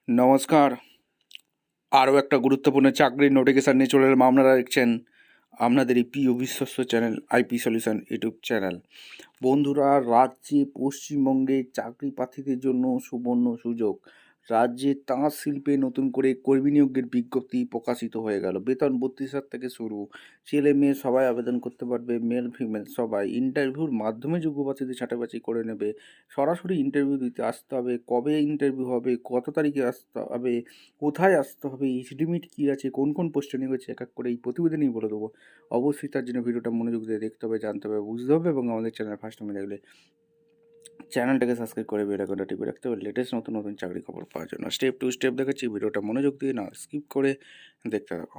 নমস্কার। আরও একটা গুরুত্বপূর্ণ চাকরির নোটিফিকেশান নিয়ে চলে এলাম। আপনারা দেখছেন আপনাদের এই প্রিয় বিশ্বস্ত channel IP solution YouTube channel. বন্ধুরা, রাজ্যে পশ্চিমবঙ্গে চাকরি প্রার্থীদের জন্য সুবর্ণ সুযোগ। রাজ্যে তাঁত শিল্পে নতুন করে কর্মী নিয়োগের বিজ্ঞপ্তি প্রকাশিত হয়ে গেল। বেতন 32,000 থেকে শুরু। ছেলে মেয়ে সবাই আবেদন করতে পারবে, মেল ফিমেল সবাই। ইন্টারভিউর মাধ্যমে যোগ্য প্রার্থীদের ছাঁটাই বাছাই করে নেবে। সরাসরি ইন্টারভিউ দিতে আসতে হবে। কবে ইন্টারভিউ হবে, কত তারিখে আসতে হবে, কোথায় আসতে হবে, এজ লিমিট কী আছে, কোন কোন পোস্টে নিয়োগ হচ্ছে, এক এক করে এই প্রতিবেদনেই বলে দেবো। অবশ্যই তার জন্য ভিডিওটা মনোযোগ দিয়ে দেখতে হবে, জানতে হবে, বুঝতে হবে এবং আমাদের চ্যানেল ফার্স্ট টাইমে দেখলে চ্যানেলটাকে সাবস্ক্রাইব করে বেল আইকনটা টিপে রাখতে হবে লেটেস্ট নতুন নতুন চাকরি খবর পাওয়ার জন্য। স্টেপ টু স্টেপ দেখাচ্ছি, ভিডিওটা মনোযোগ দিয়ে না স্কিপ করে দেখতে থাকো।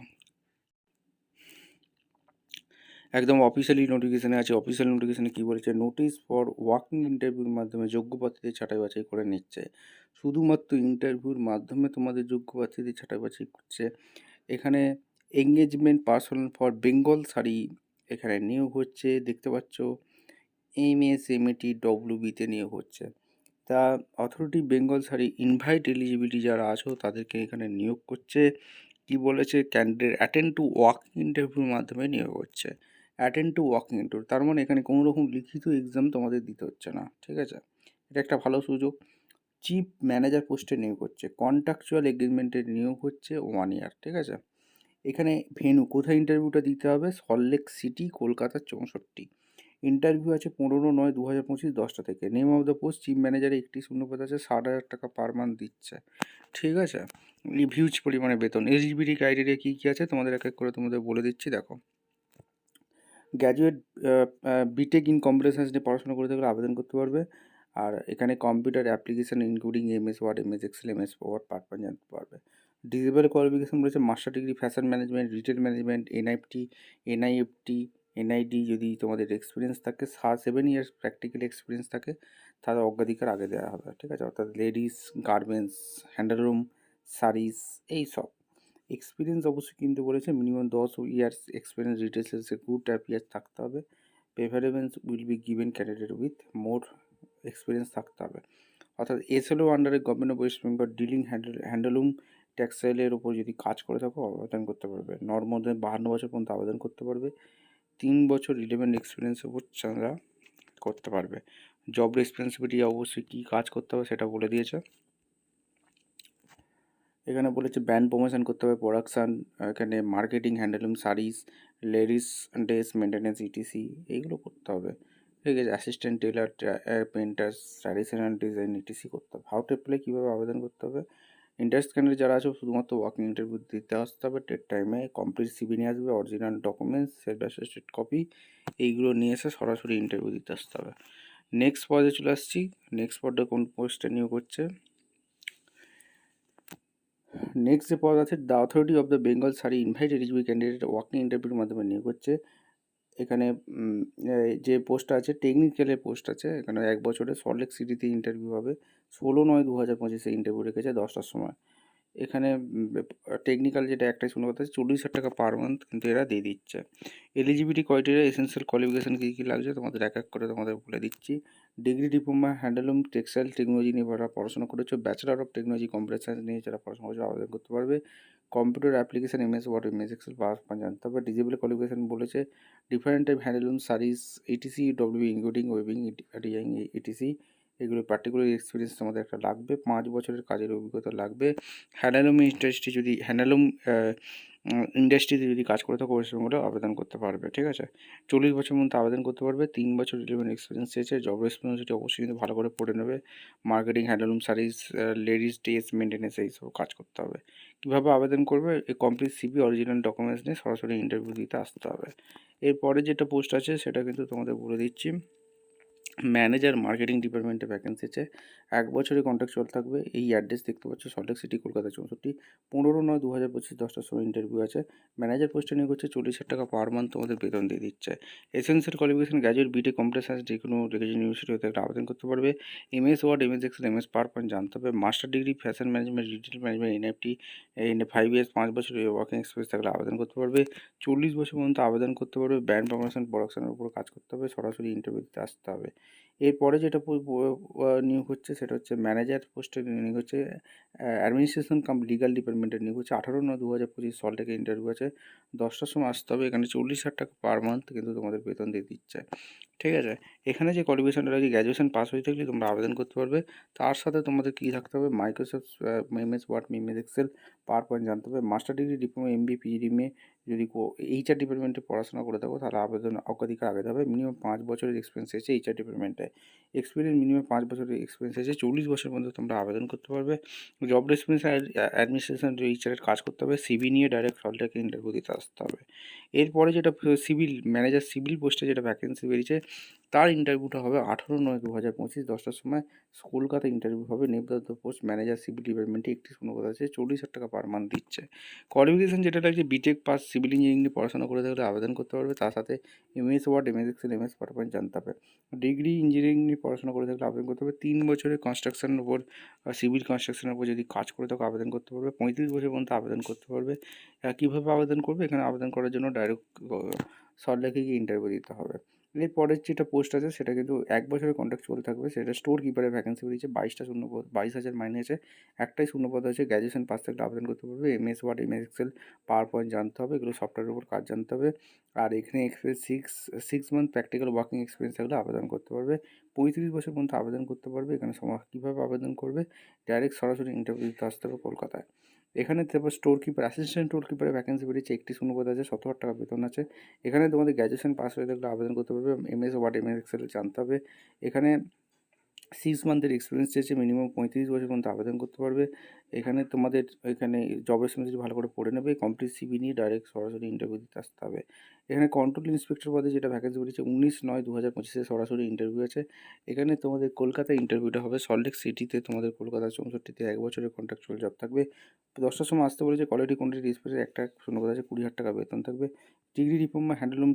একদম অফিসিয়ালি নোটিফিকেশানে আছে। অফিসিয়াল নোটিফিকেশানে কী বলেছে, নোটিশ ফর ওয়াকিং ইন্টারভিউর মাধ্যমে যোগ্য প্রার্থীদের ছাঁটাই বাছাই করে নিচ্ছে। শুধুমাত্র ইন্টারভিউর মাধ্যমে তোমাদের যোগ্য প্রার্থীদের ছাঁটাই বাছাই করছে। এখানে engagement personal for Bengal sari এখানে নিয়োগ হচ্ছে, দেখতে পাচ্ছ। MSMET WBতে নিয়োগ হচ্ছে। তা authority Bengal sari invite eligibility যারা আছো তাদেরকে এখানে নিয়োগ করছে। কি বলেছে, ক্যান্ডিডেট অ্যাটেন্ড টু ওয়াকিং ইন্টারভিউর মাধ্যমে নিয়োগ হচ্ছে। অ্যাটেন্ড টু ওয়াকিং ইন্টারভিউ তার মানে এখানে কোনো রকম লিখিত এক্সাম তোমাদের দিতে হচ্ছে না, ঠিক আছে। এটা একটা ভালো সুযোগ। চিফ ম্যানেজার পোস্টে নিয়োগ হচ্ছে। কন্ট্রাকচুয়াল এগ্রিমেন্টে নিয়োগ হচ্ছে 1 ইয়ার, ঠিক আছে। এখানে ভেন্যু কোথায় ইন্টারভিউটা দিতে হবে, সল্টলেক সিটি, কলকাতা 64। ইন্টারভিউ আছে 15/9/2025 10টা থেকে। Name of the post chief ম্যানেজারে একটি শূন্যপদ আছে, 60,000 টাকা পার মান্থ দিচ্ছে, ঠিক আছে। হিউজ পরিমাণে বেতন। এলিজিবিলিটি ক্রাইটেরিয়া কী কী আছে তোমাদের এক এক করে তোমাদের বলে দিচ্ছি, দেখো। Graduate BTech in computer science নিয়ে পড়াশোনা করতে গেলে আবেদন করতে পারবে। আর এখানে computer application including MS word, MS Excel, MS power purpose জানতে পারবে। ডিজেবল কোয়ালিফিকেশান রয়েছে master degree fashion management, retail management, NIFT, NID। যদি তোমাদের এক্সপিরিয়েন্স থাকে 7 ইয়ার্স প্র্যাকটিক্যাল এক্সপিরিয়েন্স থাকে তাহলে অগ্রাধিকার আগে দেওয়া হবে, ঠিক আছে। অর্থাৎ লেডিস গার্মেন্টস, হ্যান্ডলুম, শাড়িস, এইসব। এক্সপিরিয়েন্স অবশ্যই কিন্তু বলেছে মিনিমাম 10 ইয়ার্স এক্সপিরিয়েন্স রিটেল সেলসে গুড অ্যাপিয়ার থাকতে হবে। Preference will be given candidate with more experience থাকতে হবে। অর্থাৎ SLO আন্ডারে government of West Bengal dealing handloom টেক্সটাইলের ওপর যদি কাজ করে থাকো আবেদন করতে পারবে। নর মধ্যে 52 বছর পর্যন্ত আবেদন করতে পারবে। 3 বছর রিলেভেন্ট এক্সপিরিয়েন্সের উপর যারা করতে পারবে। জব রেসপন্সিবিলিটি অবশ্যই কী কাজ করতে হবে সেটা বলে দিয়েছে। এখানে বলেছে ব্র্যান্ড প্রমোশন করতে হবে, প্রোডাকশান, এখানে marketing, handloom, saris, ladies dress maintenance, ETC এইগুলো করতে হবে, ঠিক আছে। Assistant tailor, painters, traditional design, ETC করতে হবে। হাউ টু অ্যাপ্লাই, কীভাবে আবেদন করতে হবে। ইন্টারেস্ট ক্যান্ডিডেট যারা আছে শুধুমাত্র ওয়াকিং ইন্টারভিউ দিতে আসতে হবে। টেট টাইমে কমপ্লিট CV নিয়ে আসবে, original documents, self attested copy এইগুলো নিয়ে এসে সরাসরি ইন্টারভিউ দিতে আসতে হবে। নেক্সট পর্যায়ে চলে আসছি। নেক্সট পর্যায়ে কোন পোস্টে নিয়োগ হচ্ছে। নেক্সট যে পদ আছে, the authority of the Bengal sari invite eligible candidate walking ইন্টারভিউর মাধ্যমে নিয়োগ হচ্ছে। এখানে যে পোস্টটা আছে টেকনিক্যালের পোস্ট আছে। এখানে 1 বছরে সল্টলেক সিটিতে ইন্টারভিউ হবে। 16/9/2025 ইন্টারভিউ রেখেছে 10টার সময়। এখানে টেকনিক্যাল যেটা একটাই শুনে কথা আছে, 40,000 টাকা পার মান্থ কিন্তু এরা দিয়ে দিচ্ছে। এলিজিবিলিটি ক্রাইটেরিয়া, এসেন্সিয়াল কোয়ালিফিকেশান কী কী লাগছে তোমাদের এক এক করে তোমাদের বলে দিচ্ছি। Degree diploma handloom textile technology নিয়ে যারা পড়াশোনা করেছো, bachelor of technology computer science নিয়ে যারা পড়াশোনা করেছো আবেদন করতে পারবে। Computer application MS word, MS excel power জানতে হবে। ডিজেবল কোয়ালিফিকেশান বলেছে different type handloom saris, ETC WB including ওয়েবিং, ডিজাইন, ETC এগুলো পার্টিকুলার এক্সপিরিয়েন্স তোমাদের একটা লাগবে। 5 বছরের কাজের অভিজ্ঞতা লাগবে। হ্যান্ডলুম ইন্ডাস্ট্রি যদি হ্যান্ডলুম ইন্ডাস্ট্রিতে যদি কাজ করে থাকো ওয়েস্টবেঙ্গলে আবেদন করতে পারবে, ঠিক আছে। 40 বছর মধ্যে আবেদন করতে পারবে। 3 বছর রিলেভেন্ট এক্সপিরিয়েন্স চেয়েছে। জব রেসপন্সিবিলিটি অবশ্যই কিন্তু ভালো করে পড়ে নেবে। Marketing, handloom saris, ladies dress maintenance এইসব কাজ করতে হবে। কীভাবে আবেদন করবে, এই কমপ্লিট CV অরিজিনাল ডকুমেন্টস নিয়ে সরাসরি ইন্টারভিউ দিতে আসতে হবে। এরপরে যেটা পোস্ট আছে সেটা কিন্তু তোমাদের বলে দিচ্ছি। ম্যানেজার মার্কেটিং ডিপার্টমেন্টে ভ্যাকেন্সি আছে। 1 বছরের কন্ট্রাকচুয়াল থাকবে। এই অ্যাড্রেস দেখতে পাচ্ছ, সল্টলেক সিটি, কলকাতা 64। 15/9/2025 10টার সময় ইন্টারভিউ আছে। ম্যানেজার পোস্টে নিয়োগ হচ্ছে। 40,000 টাকা পার মান্থ তোমাদের বেতন দিয়ে দিচ্ছে। Essential qualification graduate BTech computer science যে কোনো ইউনিভার্সিটি হতে আবেদন করতে পারবে। MS word, MS Excel, MS PowerPoint জানতে হবে। Master degree fashion management, retail management, NIFT 5 years 5 বছর ওয়ার্কিং এক্সপিরিয়েন্স থাকলে আবেদন করতে পারবে। 40 বছর পর্যন্ত আবেদন করতে পারবে। ব্র্যান্ড প্রমোশন প্রোডাকশনের উপর কাজ করতে হবে। সরাসরি ইন্টারভিউ দিতে আসতে হবে। এরপরে যেটা নিয়োগ হচ্ছে সেটা হচ্ছে ম্যানেজার পোস্টে নিয়োগ হচ্ছে, অ্যাডমিনিস্ট্রেশন কাম লিগাল ডিপার্টমেন্টের নিয়োগ হচ্ছে। 18/9/2025 সল্ট লেকে ইন্টারভিউ আছে। 10টার সময় আসতে হবে। এখানে 40,000 টাকা পার মান্থ কিন্তু তোমাদের বেতন দিয়ে দিচ্ছে। ঠিক আছে? এখানে যে কোয়ালিফিকেশনটা লাগে, গ্র্যাজুয়েশন পাস হয়ে থাকলে তোমরা আবেদন করতে পারবে। তার সাথে তোমাদের কী থাকতে হবে, Microsoft MS Word, MS Excel, PowerPoint জানতে হবে। Master degree, diploma, MB, PGD নিয়ে যদি এইচআর ডিপার্টমেন্টে পড়াশোনা করে থাকো তাহলে আবেদন অগ্রাধিকার আগে হবে। মিনিমাম 5 বছরের এক্সপিরিয়েন্স আছে এইচআর ডিপার্টমেন্টে। এক্সপিরিয়েন্স মিনিমাম 5 বছরের এক্সপিরিয়েন্স আছে, 40 বছর পর্যন্ত তোমরা আবেদন করতে পারবে। জব রেসপন্স অ্যাডমিনিস্ট্রেশন এইচআরের কাজ করতে হবে। সিভি নিয়ে ডাইরেক্ট সল্টলেকে ইন্টারভিউ দিতে আসতে হবে। এরপরে যেটা সিভিল ম্যানেজার সিভিল পোস্টে যেটা ভ্যাকেন্সি বেরিয়েছে তার ইন্টারভিউটা হবে 18/9/2025 10টার সময় কলকাতা ইন্টারভিউ হবে। নেমপ্রাপ্ত পোস্ট ম্যানেজার সিভিল ডিপার্টমেন্টে, একটি শূন্যপদ আছে, 40,000 টাকা পার মান্থ দিচ্ছে। কোয়ালিফিকেশন যেটা লাগছে, বিটেক পাস সিভিল ইঞ্জিনিয়ারিং নিয়ে পড়াশোনা করে থাকলে আবেদন করতে পারবে। তার সাথে MS Word, MS Excel, MS PowerPoint জানতে হবে। ডিগ্রি ইঞ্জিনিয়ারিং নিয়ে পড়াশোনা করে থাকলে আবেদন করতে হবে। 3 বছরের কনস্ট্রাকশনের উপর, সিভিল কনস্ট্রাকশনের উপর যদি কাজ করে থাকো আবেদন করতে পারবে। 35 বছর পর্যন্ত আবেদন করতে পারবে। কীভাবে আবেদন করবে, এখানে আবেদন করার জন্য ডাইরেক্ট সল্টলেকে গিয়ে ইন্টারভিউ দিতে হবে। এরপরের যেটা পোস্ট আছে সেটা কিন্তু 1 বছরের কন্ট্রাকচুয়াল থাকবে। সেটা স্টোর কিপারের ভ্যাকেন্সি বেরিয়েছে। 22টা শূন্যপদ, 22,000 মাইনে আছে। একটাই শূন্যপদ আছে। গ্র্যাজুয়েশন পাস থাকলে আবেদন করতে পারবে। MS Word, MS Excel, PowerPoint জানতে হবে। এগুলো সফটওয়্যারের উপর কাজ জানতে হবে। আর এখানে experience 6 month practical working experience থাকলে আবেদন করতে পারবে। 35 বছর পর্যন্ত আবেদন করতে পারবে। এখানে কীভাবে আবেদন করবে, ডাইরেক্ট সরাসরি ইন্টারভিউ দিতে আসতে হবে কলকাতায়। এখানে তারপর স্টোর কিপার, অ্যাসিস্ট্যান্ট স্টোর কিপারের ভ্যাকেন্সি বেরিয়েছে। একটি শূন্যপদ আছে, 17,000 টাকা বেতন আছে। এখানে তোমাদের গ্র্যাজুয়েশন পাস হয়ে থাকলে আবেদন করতে পারবে। এমএস ওয়ার্ড, এমএস এক্সেল জানতে হবে। এখানে 6 মান্থের এক্সপিরিয়েন্স চেয়েছে। মিনিমাম 35 বছর পর্যন্ত আবেদন করতে পারবে। এখানে তোমাদের এখানে জব রেসপন্সিবিলিটি ভালো করে পড়ে নেবে। কমপ্লিট সিভি নিয়ে ডাইরেক্ট সরাসরি ইন্টারভিউ দিতে আসতে হবে। এখানে কন্ট্রোল ইন্সপেক্টর পদে যেটা ভ্যাকেন্সি বেরিয়েছে 19/9/2025 সরাসরি ইন্টারভিউ আছে। এখানে তোমাদের কলকাতায় ইন্টারভিউটা হবে। সল্টলেক সিটিতে তোমাদের কলকাতা 64তে 1 বছরের কন্ট্রাকচুয়াল জব থাকবে। 10টার সময় আসতে বলেছে। কোয়ালিটি কোয়ান্টিটি ডিসপ্লে একটা শূন্যপদ আছে, 20,000 টাকা বেতন থাকবে। Degree, diploma, handloom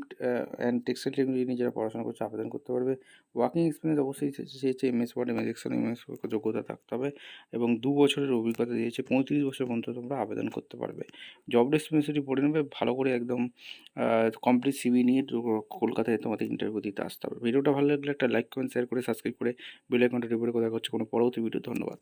and textile technology নিয়ে যারা পড়াশোনা করছে আবেদন করতে পারবে। ওয়ার্কিং এক্সপিরিয়েন্স অবশ্যই চেয়েছে। MS Word, MS Excel, MS যোগ্যতা থাকতে হবে এবং 2 বছরের অভিজ্ঞতা দিয়েছে। 35 বছর পর্যন্ত তোমরা আবেদন করতে পারবে। জব রেসপন্সিবিলিটি পড়ে নেবে ভালো করে একদম, কমপ্লিট সিভি নিয়ে কলকাতায় তোমাদের ইন্টারভিউ দিতে আসতে হবে। ভিডিওটা ভালো লাগলে একটা লাইক, কমেন্ট, শেয়ার করে সাবস্ক্রাইব করে বেল আইকনটা টিপে করে দেখা হচ্ছে কোনো পরবর্তী ভিডিও। ধন্যবাদ।